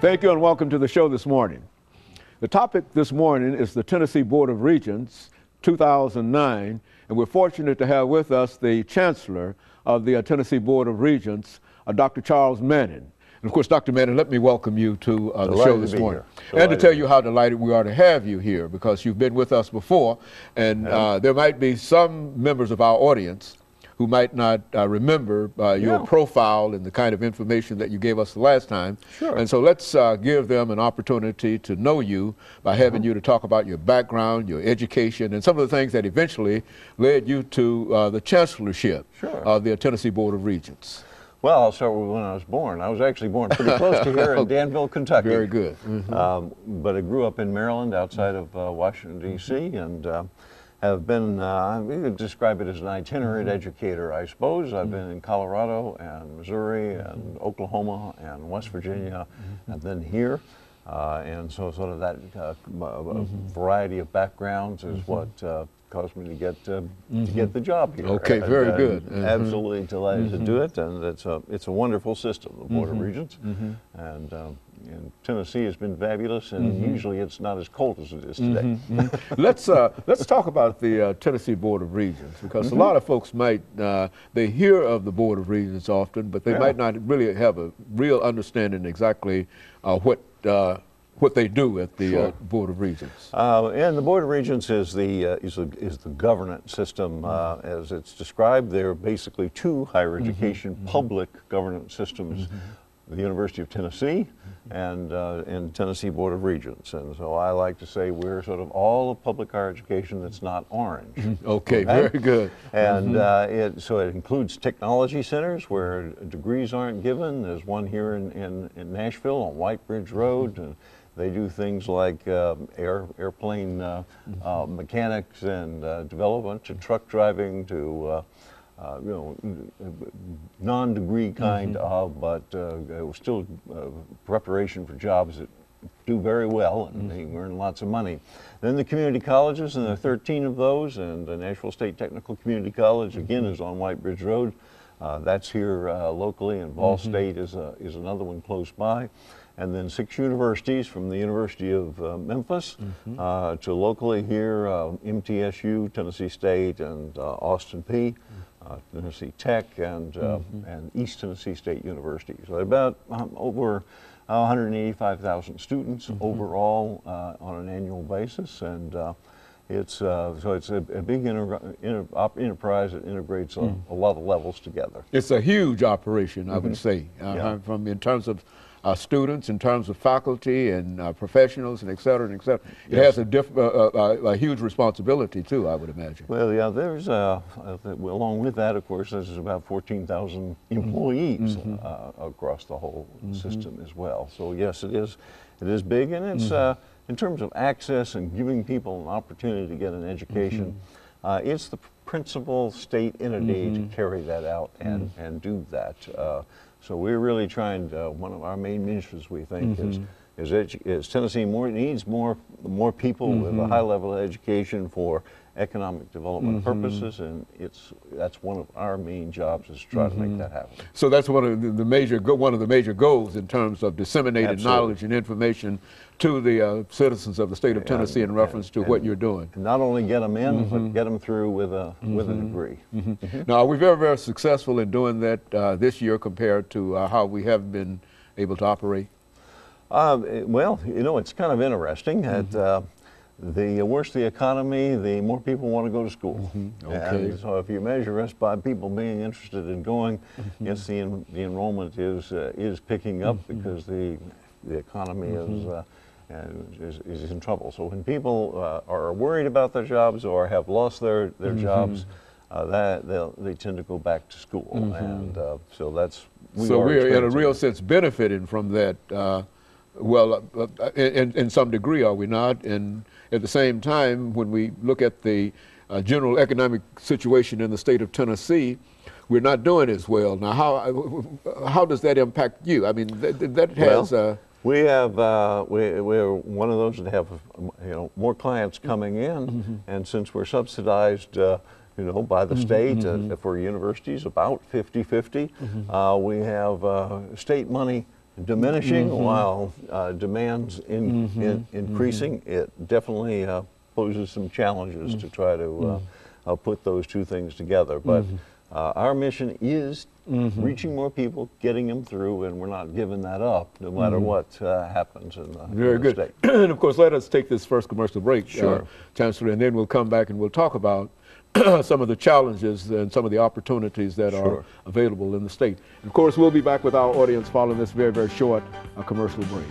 Thank you and welcome to the show this morning. The topic this morning is the Tennessee Board of Regents 2009, and we're fortunate to have with us the Chancellor of the Tennessee Board of Regents, Dr. Charles Manning. And of course, Dr. Manning, let me welcome you to the show this morning. And to tell you how delighted we are to have you here, because you've been with us before, and there might be some members of our audience who might not remember your profile and the kind of information that you gave us the last time. Sure. And so let's give them an opportunity to know you by having you to talk about your background, your education, and some of the things that eventually led you to the chancellorship of the Tennessee Board of Regents. Well, I'll start with when I was born. I was actually born pretty close to here in Danville, Kentucky. Very good. But I grew up in Maryland, outside of Washington, D.C., and have been, we could describe it as an itinerant educator, I suppose. I've been in Colorado and Missouri and Oklahoma and West Virginia and then here. And so sort of that variety of backgrounds is what caused me to get the job here. Okay, very good. Absolutely delighted to do it, and it's a wonderful system, the Board of Regents. And Tennessee has been fabulous, and usually it's not as cold as it is today. Let's talk about the Tennessee Board of Regents, because a lot of folks might they hear of the Board of Regents often, but they might not really have a real understanding exactly what they do at the Board of Regents. And the Board of Regents is the governance system as it's described. There are basically two higher education public governance systems: the University of Tennessee and Tennessee Board of Regents. And so I like to say we're sort of all of public higher education that's not orange. Okay, very good. And so it includes technology centers where degrees aren't given. There's one here in Nashville on White Bridge Road. And they do things like airplane mechanics and development, to truck driving, to non-degree kind of, but still preparation for jobs that do very well and they earn lots of money. Then the community colleges, and there are 13 of those, and the Nashville State Technical Community College, again, is on White Bridge Road. That's here locally, and Ball State is another one close by. And then 6 universities, from the University of Memphis to locally here, MTSU, Tennessee State, and Austin Peay, Tennessee Tech, and East Tennessee State University. So about over 185,000 students overall on an annual basis, and it's a big enterprise that integrates a lot of levels together. It's a huge operation, I would say, from in terms of students, in terms of faculty and professionals, and et cetera, and et cetera. It has a huge responsibility too, I would imagine. Well, yeah, there's along with that, of course, there's about 14,000 employees across the whole system as well. So yes, it is big, and it's in terms of access and giving people an opportunity to get an education. It's the principal state entity to carry that out and do that. So we're really trying to, one of our main missions, we think, is Tennessee needs more people with a high level of education for economic development purposes, and that's one of our main jobs, is to try to make that happen. So that's one of the major goals in terms of disseminating knowledge and information to the citizens of the state of Tennessee in reference to what you're doing. And not only get them in, but get them through with a degree. Now, are we very, very successful in doing that this year compared to how we have been able to operate? Well, you know, it's kind of interesting that the worse the economy, the more people want to go to school. And so if you measure us by people being interested in going, yes, the enrollment is picking up because the economy is in trouble. So when people are worried about their jobs or have lost their jobs, they tend to go back to school. And so that's we're in a real sense benefiting from that. Well, in some degree, are we not? And at the same time, when we look at the general economic situation in the state of Tennessee, we're not doing as well. Now, how does that impact you? I mean, that has. We have we're one of those that have more clients coming in, and since we're subsidized by the state for universities about 50-50, we have state money diminishing while demand's increasing, it definitely poses some challenges to try to put those two things together. But our mission is reaching more people, getting them through, and we're not giving that up no matter what happens in the, Very in the good. state. And of course, let us take this first commercial break, Sure. Chancellor, and then we'll come back and we'll talk about some of the challenges and some of the opportunities that are available in the state. And of course, we'll be back with our audience following this very, very short commercial break.